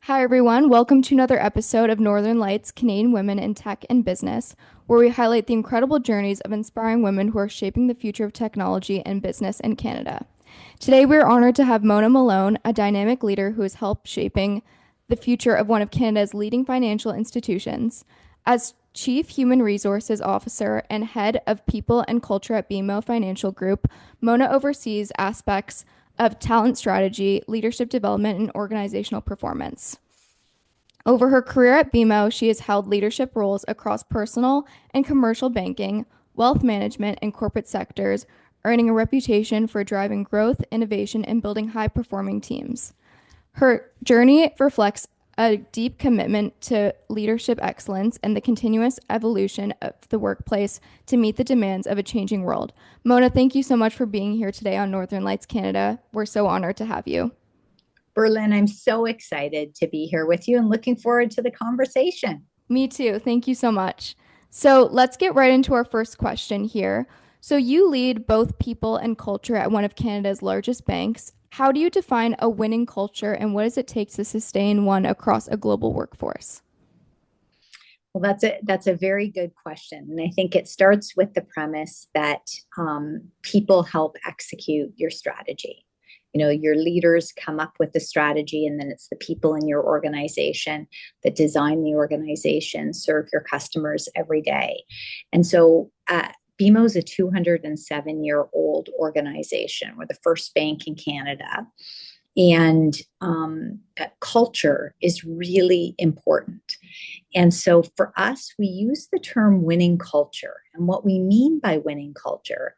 Hi, everyone. Welcome to another episode of Northern Lights Canadian Women in Tech and Business, where we highlight the incredible journeys of inspiring women who are shaping the future of technology and business in Canada. Today, we are honored to have Mona Malone, a dynamic leader who has helped shaping the future of one of Canada's leading financial institutions. As Chief Human Resources Officer and Head of People and Culture at BMO Financial Group, Mona oversees aspects of talent strategy, leadership development, and organizational performance. Over her career at BMO, she has held leadership roles across personal and commercial banking, wealth management, and corporate sectors, earning a reputation for driving growth, innovation, and building high-performing teams. Her journey reflects a deep commitment to leadership excellence and the continuous evolution of the workplace to meet the demands of a changing world. Mona, thank you so much for being here today on Northern Lights Canada. We're so honored to have you. Berlin, I'm so excited to be here with you and looking forward to the conversation. Me too. Thank you so much. So let's get right into our first question here. So you lead both people and culture at one of Canada's largest banks. How do you define a winning culture and what does it take to sustain one across a global workforce? Well, that's a very good question, and I think it starts with the premise that people help execute your strategy. Your leaders come up with the strategy, and then it's the people in your organization that design the organization, serve your customers every day. And so BMO is a 207-year-old organization. We're the first bank in Canada. And culture is really important. And so for us, we use the term winning culture. And what we mean by winning culture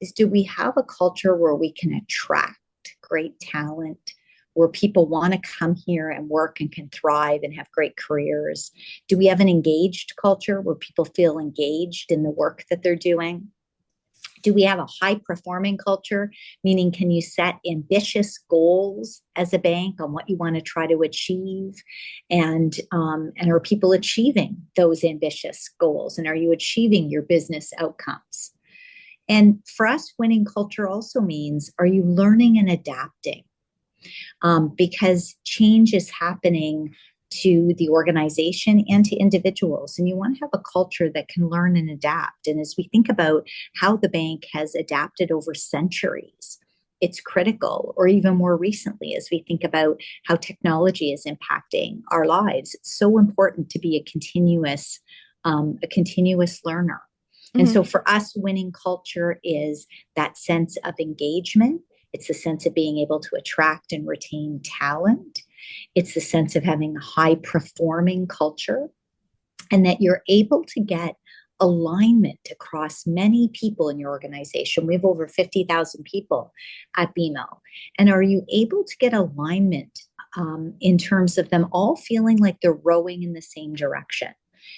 is, do we have a culture where we can attract great talent, where people want to come here and work and can thrive and have great careers? Do we have an engaged culture where people feel engaged in the work that they're doing? Do we have a high performing culture? Meaning, can you set ambitious goals as a bank on what you want to try to achieve? And are people achieving those ambitious goals? And are you achieving your business outcomes? And for us, winning culture also means, are you learning and adapting? Because change is happening to the organization and to individuals. And you want to have a culture that can learn and adapt. And as we think about how the bank has adapted over centuries, it's critical. Or even more recently, as we think about how technology is impacting our lives, it's so important to be a continuous learner. And so for us, winning culture is that sense of engagement. It's the sense of being able to attract and retain talent. It's the sense of having a high performing culture, and that you're able to get alignment across many people in your organization. We have over 50,000 people at BMO. And are you able to get alignment in terms of them all feeling like they're rowing in the same direction?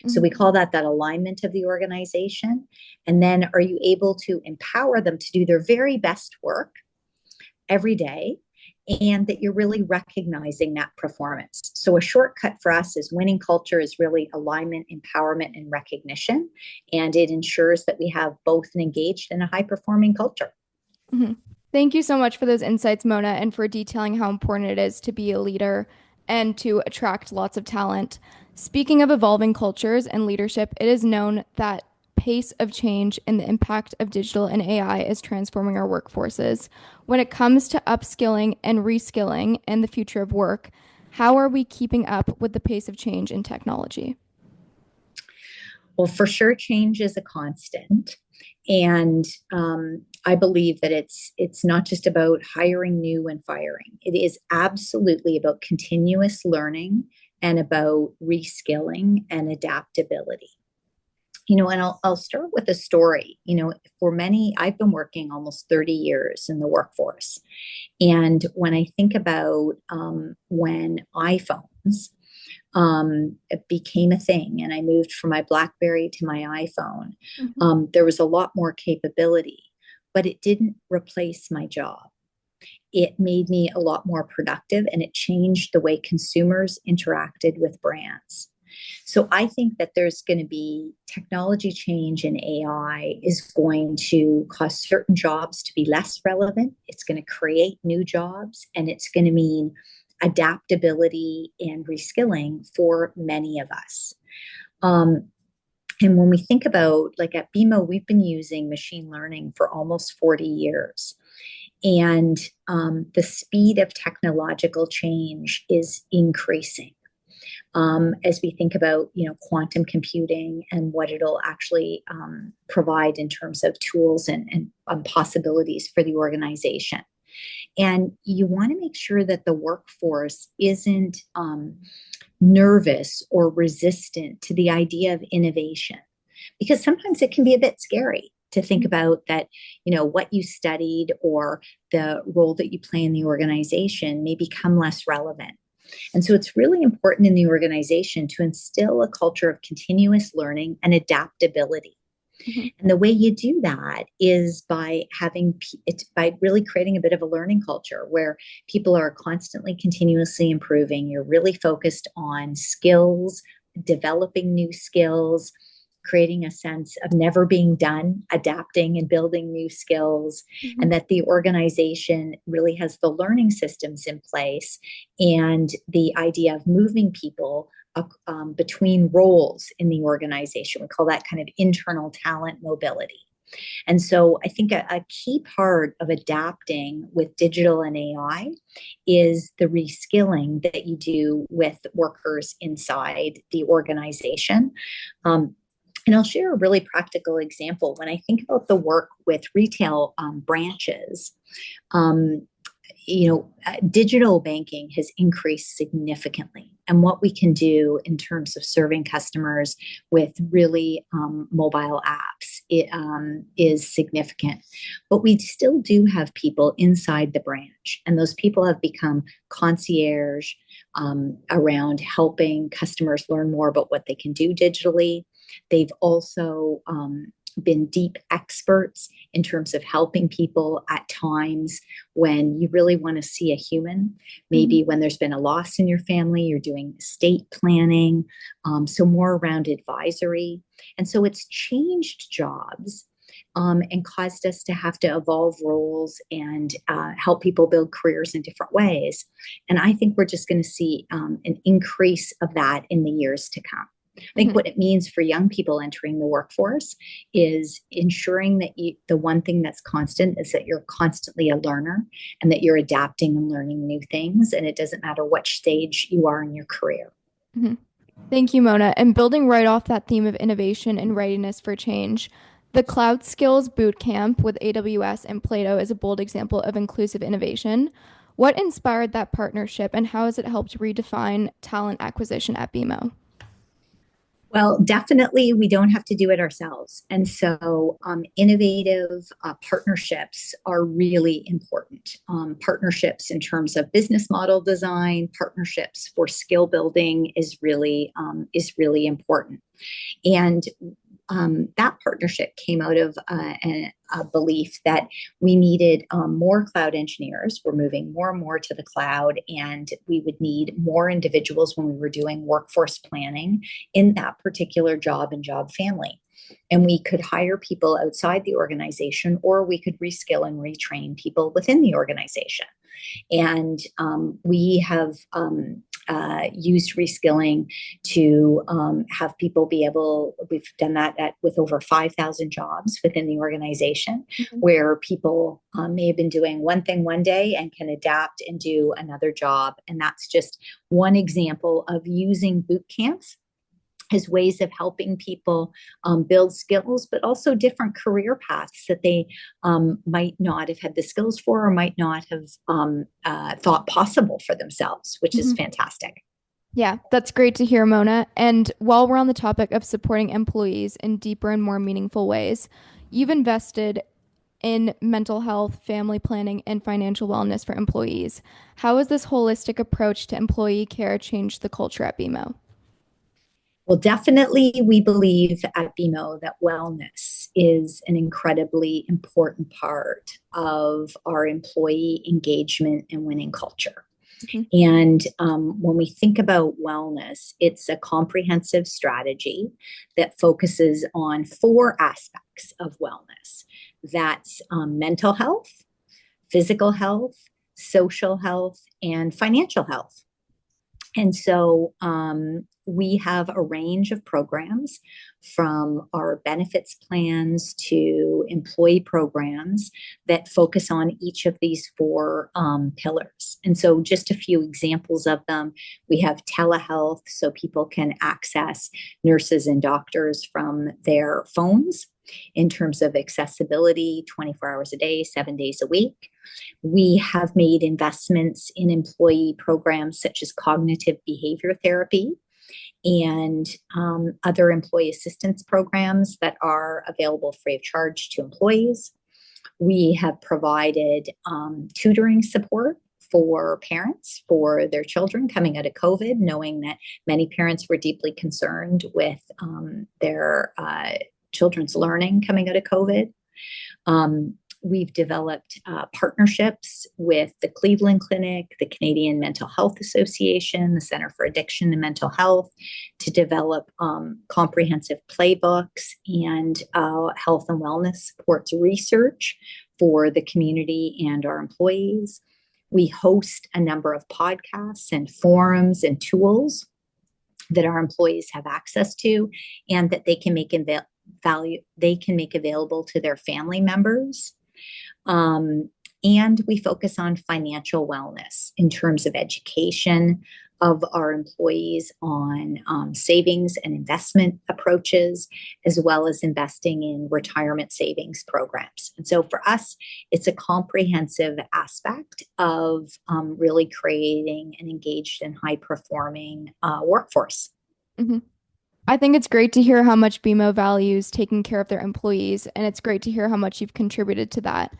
So we call that alignment of the organization. And then are you able to empower them to do their very best work every day, and that you're really recognizing that performance? So a shortcut for us is winning culture is really alignment, empowerment, and recognition. And it ensures that we have both an engaged and a high performing culture. Mm-hmm. Thank you so much for those insights, Mona, and for detailing how important it is to be a leader and to attract lots of talent. Speaking of evolving cultures and leadership, it is known that pace of change and the impact of digital and AI is transforming our workforces. When it comes to upskilling and reskilling and the future of work, how are we keeping up with the pace of change in technology? Well, for sure, change is a constant. And I believe that it's not just about hiring new and firing. It is absolutely about continuous learning and about reskilling and adaptability. And I'll start with a story. For many, I've been working almost 30 years in the workforce. And when I think about when iPhones it became a thing, and I moved from my BlackBerry to my iPhone, there was a lot more capability, but it didn't replace my job. It made me a lot more productive, and it changed the way consumers interacted with brands. So I think that there's going to be technology change, and AI is going to cause certain jobs to be less relevant. It's going to create new jobs, and it's going to mean adaptability and reskilling for many of us. Um, and when we think about, like at BMO, we've been using machine learning for almost 40 years. And the speed of technological change is increasing. As we think about, quantum computing and what it'll actually provide in terms of tools and possibilities for the organization. And you want to make sure that the workforce isn't nervous or resistant to the idea of innovation, because sometimes it can be a bit scary to think about that, what you studied or the role that you play in the organization may become less relevant. And so it's really important in the organization to instill a culture of continuous learning and adaptability. Mm-hmm. And the way you do that is by by really creating a bit of a learning culture where people are constantly continuously improving. You're really focused on skills, developing new skills, creating a sense of never being done, adapting and building new skills, mm-hmm. and that the organization really has the learning systems in place and the idea of moving people between roles in the organization. We call that kind of internal talent mobility. And so I think a key part of adapting with digital and AI is the reskilling that you do with workers inside the organization. And I'll share a really practical example. When I think about the work with retail branches, digital banking has increased significantly. And what we can do in terms of serving customers with really mobile apps is significant. But we still do have people inside the branch, and those people have become concierge around helping customers learn more about what they can do digitally. They've also been deep experts in terms of helping people at times when you really want to see a human, maybe when there's been a loss in your family, you're doing estate planning, so more around advisory. And so it's changed jobs and caused us to have to evolve roles and help people build careers in different ways. And I think we're just going to see an increase of that in the years to come. I think what it means for young people entering the workforce is ensuring that the one thing that's constant is that you're constantly a learner and that you're adapting and learning new things. And it doesn't matter which stage you are in your career. Mm-hmm. Thank you, Mona. And building right off that theme of innovation and readiness for change, the Cloud Skills Bootcamp with AWS and Plato is a bold example of inclusive innovation. What inspired that partnership and how has it helped redefine talent acquisition at BMO? Well, definitely, we don't have to do it ourselves. And so innovative partnerships are really important. Partnerships in terms of business model design, partnerships for skill building is really important. And that partnership came out of a belief that we needed more cloud engineers. We're moving more and more to the cloud, and we would need more individuals when we were doing workforce planning in that particular job and job family. And we could hire people outside the organization, or we could reskill and retrain people within the organization. And we have used reskilling to have people we've done that with over 5,000 jobs within the organization, where people may have been doing one thing one day and can adapt and do another job. And that's just one example of using boot camps as ways of helping people build skills, but also different career paths that they might not have had the skills for or might not have thought possible for themselves, which is fantastic. Yeah, that's great to hear, Mona. And while we're on the topic of supporting employees in deeper and more meaningful ways, you've invested in mental health, family planning, and financial wellness for employees. How has this holistic approach to employee care changed the culture at BMO? Well, definitely, we believe at BMO that wellness is an incredibly important part of our employee engagement and winning culture. And when we think about wellness, it's a comprehensive strategy that focuses on 4 aspects of wellness. That's mental health, physical health, social health, and financial health. And so we have a range of programs from our benefits plans to employee programs that focus on each of these four pillars. And so, just a few examples of them, we have telehealth, so people can access nurses and doctors from their phones in terms of accessibility 24 hours a day, 7 days a week. We have made investments in employee programs such as cognitive behavior therapy and other employee assistance programs that are available free of charge to employees. We have provided tutoring support for parents for their children coming out of COVID, knowing that many parents were deeply concerned with their children's learning coming out of COVID. We've developed partnerships with the Cleveland Clinic, the Canadian Mental Health Association, the Center for Addiction and Mental Health to develop comprehensive playbooks and health and wellness supports research for the community and our employees. We host a number of podcasts and forums and tools that our employees have access to and that they can make available to their family members. And we focus on financial wellness in terms of education of our employees on savings and investment approaches, as well as investing in retirement savings programs. And so for us, it's a comprehensive aspect of really creating an engaged and high-performing workforce. Mm-hmm. I think it's great to hear how much BMO values taking care of their employees, and it's great to hear how much you've contributed to that.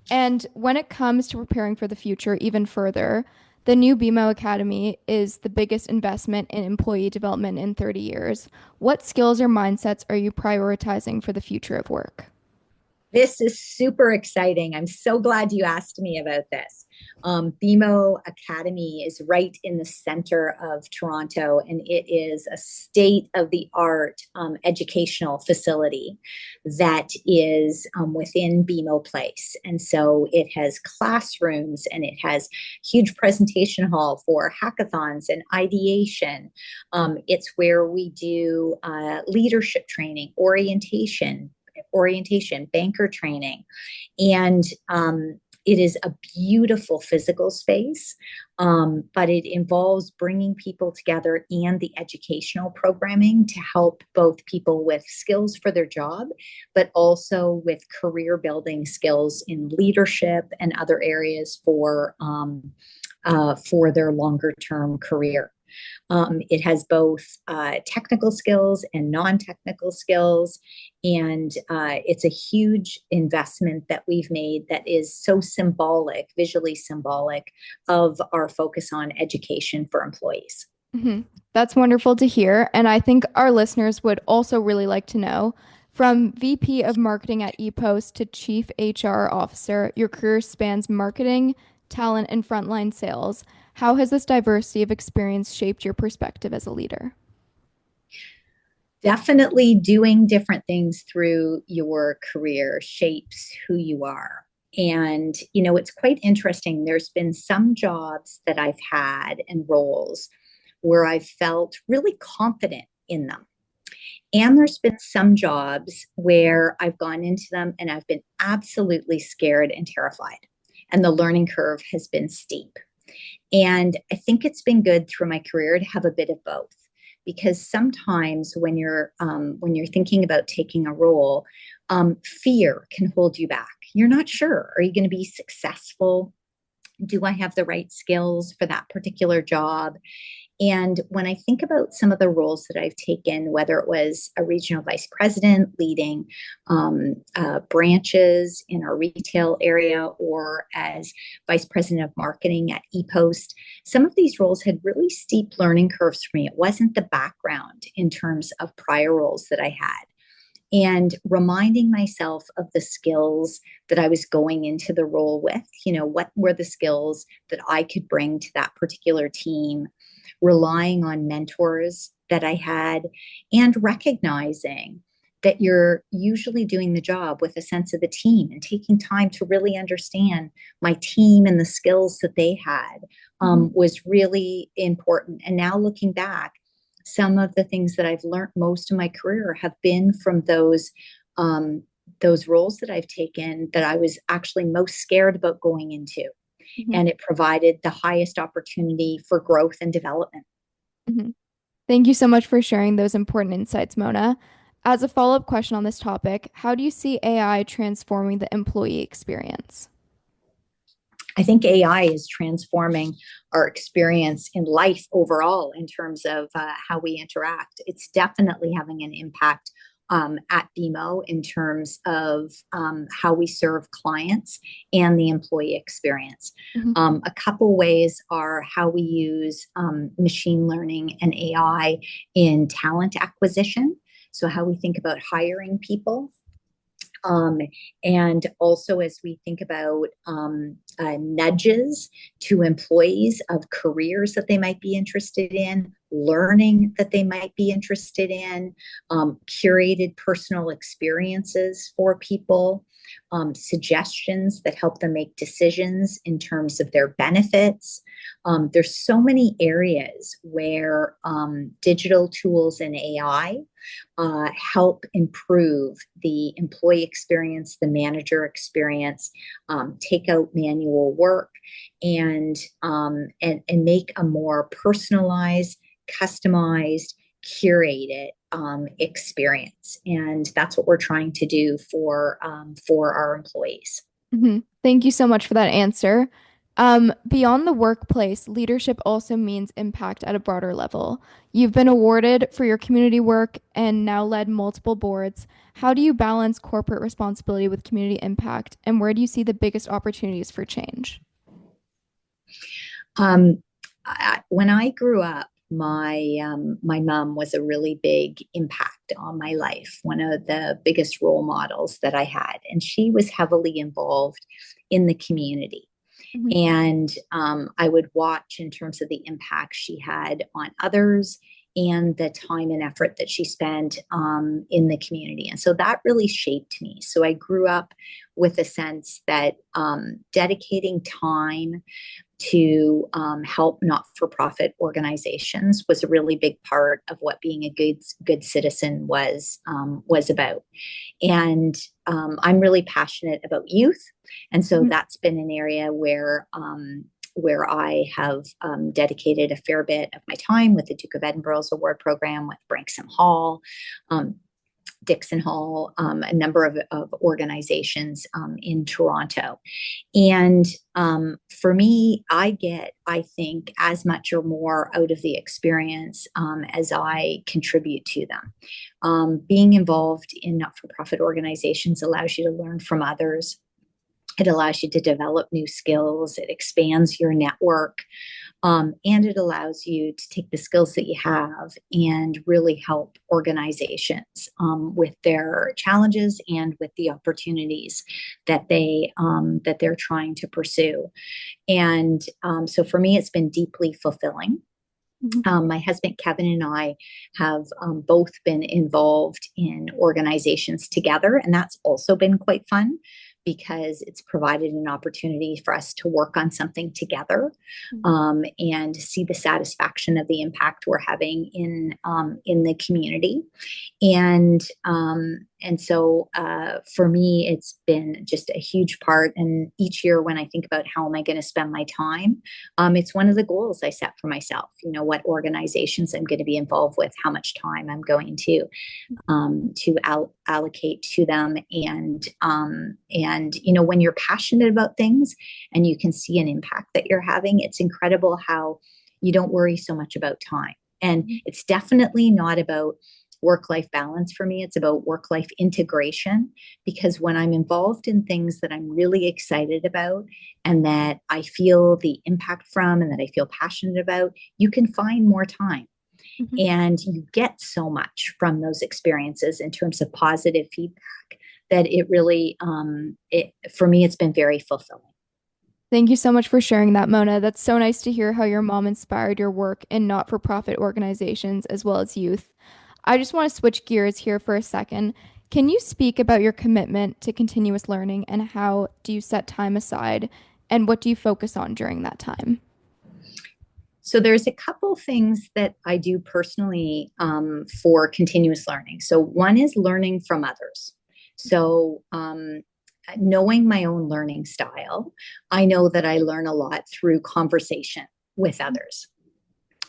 And when it comes to preparing for the future even further, the new BMO Academy is the biggest investment in employee development in 30 years. What skills or mindsets are you prioritizing for the future of work? This is super exciting. I'm so glad you asked me about this. BMO Academy is right in the center of Toronto, and it is a state-of-the-art educational facility that is within BMO Place. And so it has classrooms and it has huge presentation hall for hackathons and ideation. It's where we do leadership training, orientation, banker training. And it is a beautiful physical space, but it involves bringing people together and the educational programming to help both people with skills for their job, but also with career building skills in leadership and other areas for their longer term career. It has both technical skills and non-technical skills, and it's a huge investment that we've made that is so symbolic, visually symbolic, of our focus on education for employees. Mm-hmm. That's wonderful to hear. And I think our listeners would also really like to know from VP of Marketing at ePost to Chief HR Officer, your career spans marketing, talent, and frontline sales. How has this diversity of experience shaped your perspective as a leader? Definitely doing different things through your career shapes who you are. And, it's quite interesting. There's been some jobs that I've had and roles where I've felt really confident in them. And there's been some jobs where I've gone into them and I've been absolutely scared and terrified. And the learning curve has been steep. And I think it's been good through my career to have a bit of both, because sometimes when you're thinking about taking a role, fear can hold you back. You're not sure. Are you going to be successful? Do I have the right skills for that particular job? And when I think about some of the roles that I've taken, whether it was a regional vice president leading branches in our retail area or as vice president of marketing at ePost, some of these roles had really steep learning curves for me. It wasn't the background in terms of prior roles that I had. And reminding myself of the skills that I was going into the role with, what were the skills that I could bring to that particular team, relying on mentors that I had, and recognizing that you're usually doing the job with a sense of the team and taking time to really understand my team and the skills that they had Mhm. was really important. And now looking back, some of the things that I've learned most of my career have been from um, those roles that I've taken that I was actually most scared about going into. Mhm. And it provided the highest opportunity for growth and development. Mhm. Thank you so much for sharing those important insights, Mona. As a follow-up question on this topic, how do you see AI transforming the employee experience? I think AI is transforming our experience in life overall in terms of how we interact. It's definitely having an impact at BMO in terms of how we serve clients and the employee experience. Mhm. A couple ways are how we use machine learning and AI in talent acquisition. So, how we think about hiring people, um, and also, as we think about nudges to employees of careers that they might be interested in, learning that they might be interested in, curated personal experiences for people, suggestions that help them make decisions in terms of their benefits. There's so many areas where digital tools and AI help improve the employee experience, the manager experience, take out manual work, and make a more personalized, customized, curated experience. And that's what we're trying to do for our employees. Thank you so much for that answer. Beyond the workplace, leadership also means impact at a broader level. You've been awarded for your community work and now led multiple boards. How do you balance corporate responsibility with community impact, and where do you see the biggest opportunities for change? Um, when I grew up, my mom was a really big impact on my life. One of the biggest role models that I had, and she was heavily involved in the community. Mhm. And I would watch in terms of the impact she had on others and the time and effort that she spent in the community. And so that really shaped me. So I grew up with a sense that dedicating time to help not-for-profit organizations was a really big part of what being a good citizen was about. And I'm really passionate about youth, and so Mhm. that's been an area where I have dedicated a fair bit of my time with the Duke of Edinburgh's award program, with Branksome Hall, um, Dixon Hall, a number of organizations in Toronto. And for me, I think, as much or more out of the experience as I contribute to them. Being involved in not for profit organizations allows you to learn from others. It allows you to develop new skills. It expands your network. And it allows you to take the skills that you have and really help organizations with their challenges and with the opportunities that they're trying to pursue. And so for me, it's been deeply fulfilling. Mhm. My husband Kevin and I have both been involved in organizations together, and that's also been quite fun because it's provided an opportunity for us to work on something together and see the satisfaction of the impact we're having in the community. And so for me, it's been just a huge part. And each year, when I think about how am I going to spend my time, it's one of the goals I set for myself. You know, what organizations I'm going to be involved with, how much time I'm going to allocate to them, and you know, when you're passionate about things and you can see an impact that you're having, it's incredible how you don't worry so much about time. And Mhm. it's definitely not about work life balance for me. It's about work life integration, because when I'm involved in things that I'm really excited about and that I feel the impact from and that I feel passionate about, you can find more time. Mhm. And you get so much from those experiences in terms of positive feedback that it really, for me, it's been very fulfilling. Thank you so much for sharing that, Mona. That's so nice to hear how your mom inspired your work in not-for-profit organizations as well as youth. I just want to switch gears here for a second. Can you speak about your commitment to continuous learning and how do you set time aside and what do you focus on during that time? So there's a couple things that I do personally for continuous learning. So one is learning from others. So knowing my own learning style, I know that I learn a lot through conversation with others.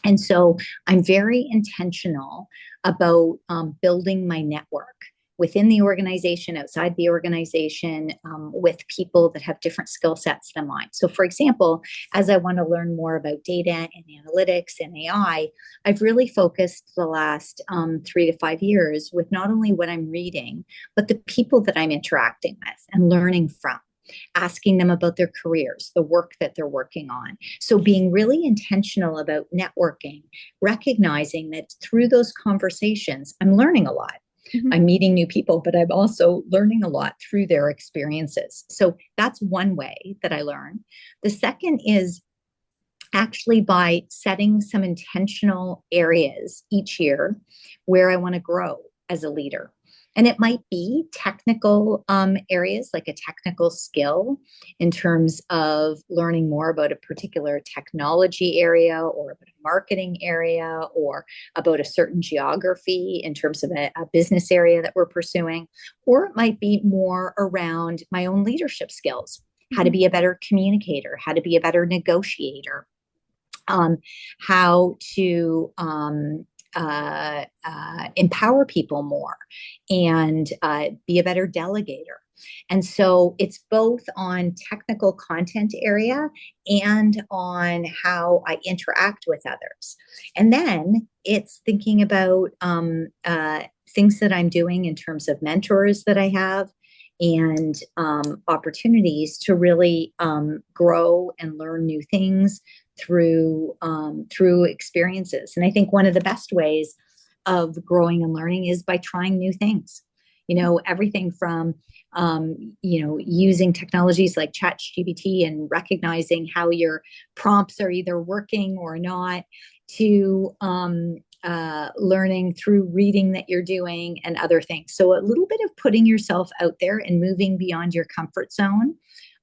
And so I'm very intentional about building my network within the organization, outside the organization, with people that have different skill sets than mine. So, for example, as I want to learn more about data and analytics and AI, I've really focused the last 3 to 5 years with not only what I'm reading, but the people that I'm interacting with and learning from, asking them about their careers, the work that they're working on. So being really intentional about networking, recognizing that through those conversations, I'm learning a lot. Mhm. I'm meeting new people, but I'm also learning a lot through their experiences. So that's one way that I learn. The second is actually by setting some intentional areas each year where I want to grow as a leader. And it might be technical areas, like a technical skill in terms of learning more about a particular technology area or about a marketing area or about a certain geography in terms of a business area that we're pursuing. Or it might be more around my own leadership skills, how to Mhm. be a better communicator, how to be a better negotiator, how to empower people more and be a better delegator. And so it's both on technical content area and on how I interact with others. And then it's thinking about things that I'm doing in terms of mentors that I have and opportunities to really grow and learn new things through experiences. And I think one of the best ways of growing and learning is by trying new things. Everything from using technologies like ChatGPT and recognizing how your prompts are either working or not, to learning through reading that you're doing and other things. So a little bit of putting yourself out there and moving beyond your comfort zone.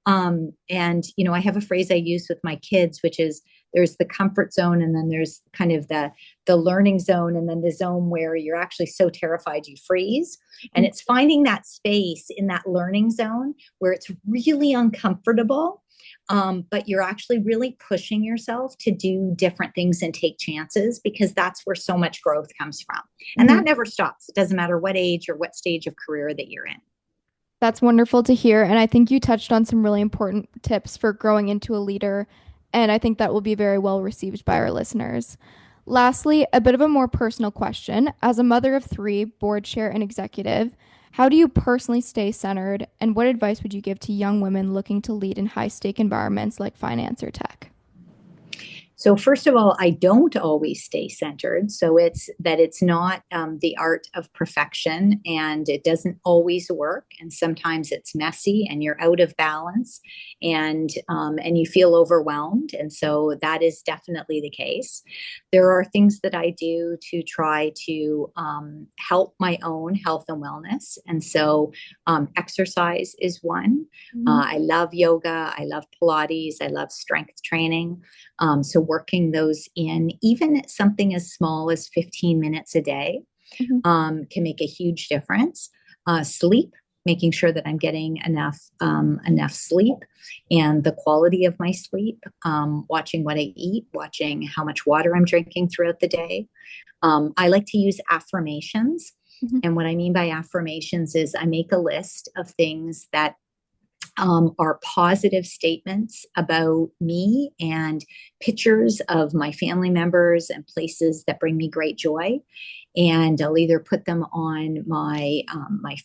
And I have a phrase I use with my kids, which is there's the comfort zone, and then there's kind of the learning zone, and then the zone where you're actually so terrified you freeze. And it's finding that space in that learning zone where it's really uncomfortable, but you're actually really pushing yourself to do different things and take chances, because that's where so much growth comes from. And that Mhm. never stops. It doesn't matter what age or what stage of career that you're in. That's wonderful to hear. And I think you touched on some really important tips for growing into a leader. And I think that will be very well received by our listeners. Lastly, a bit of a more personal question. As a mother of three, board chair, and executive, how do you personally stay centered? And what advice would you give to young women looking to lead in high stake environments like finance or tech? So first of all, I don't always stay centered. So it's not the art of perfection, and it doesn't always work. And sometimes it's messy, and you're out of balance, and you feel overwhelmed. And so that is definitely the case. There are things that I do to try to help my own health and wellness, and so exercise is one. Mhm. I love yoga. I love Pilates. I love strength training. So working those in, even something as small as 15 minutes a day, Mhm. can make a huge difference. Sleep, making sure that I'm getting enough sleep and the quality of my sleep, watching what I eat, watching how much water I'm drinking throughout the day. I like to use affirmations. Mhm. And what I mean by affirmations is I make a list of things that are positive statements about me and pictures of my family members and places that bring me great joy. And I'll either put them on my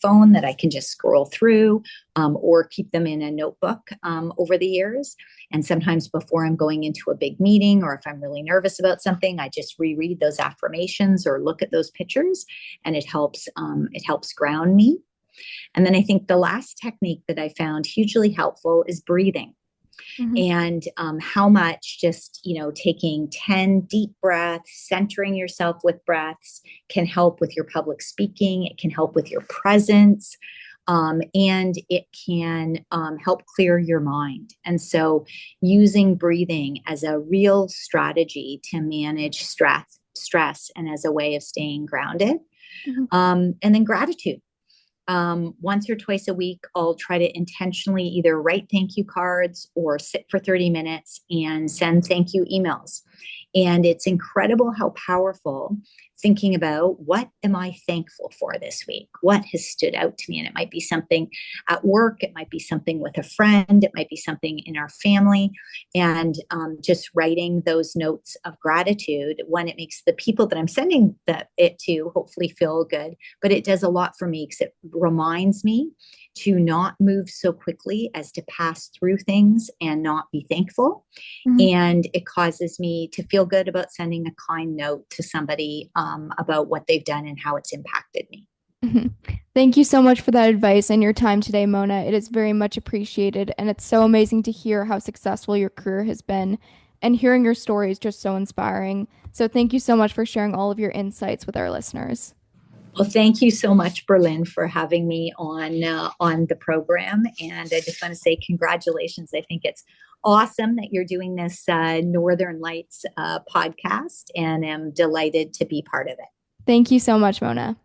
phone that I can just scroll through, or keep them in a notebook over the years. And sometimes before I'm going into a big meeting, or if I'm really nervous about something, I just reread those affirmations or look at those pictures, and it helps ground me. And then I think the last technique that I found hugely helpful is breathing. Mhm. and how much just, taking 10 deep breaths, centering yourself with breaths can help with your public speaking. It can help with your presence. And it can help clear your mind. And so, using breathing as a real strategy to manage stress, and as a way of staying grounded. Mhm. And then gratitude. Once or twice a week, I'll try to intentionally either write thank you cards or sit for 30 minutes and send thank you emails. And it's incredible how powerful thinking about what am I thankful for this week? What has stood out to me? And it might be something at work, it might be something with a friend, it might be something in our family. And just writing those notes of gratitude, one, it makes the people that I'm sending it to hopefully feel good, but it does a lot for me because it reminds me to not move so quickly as to pass through things and not be thankful. Mhm. And it causes me to feel good about sending a kind note to somebody about what they've done and how it's impacted me. Mhm. Thank you so much for that advice and your time today, Mona. It is very much appreciated, and it's so amazing to hear how successful your career has been. And hearing your story is just so inspiring. So, thank you so much for sharing all of your insights with our listeners. Well, thank you so much, Berlin, for having me on the program. And I just want to say congratulations. I think it's awesome that you're doing this Northern Lights podcast, and am delighted to be part of it. Thank you so much, Mona.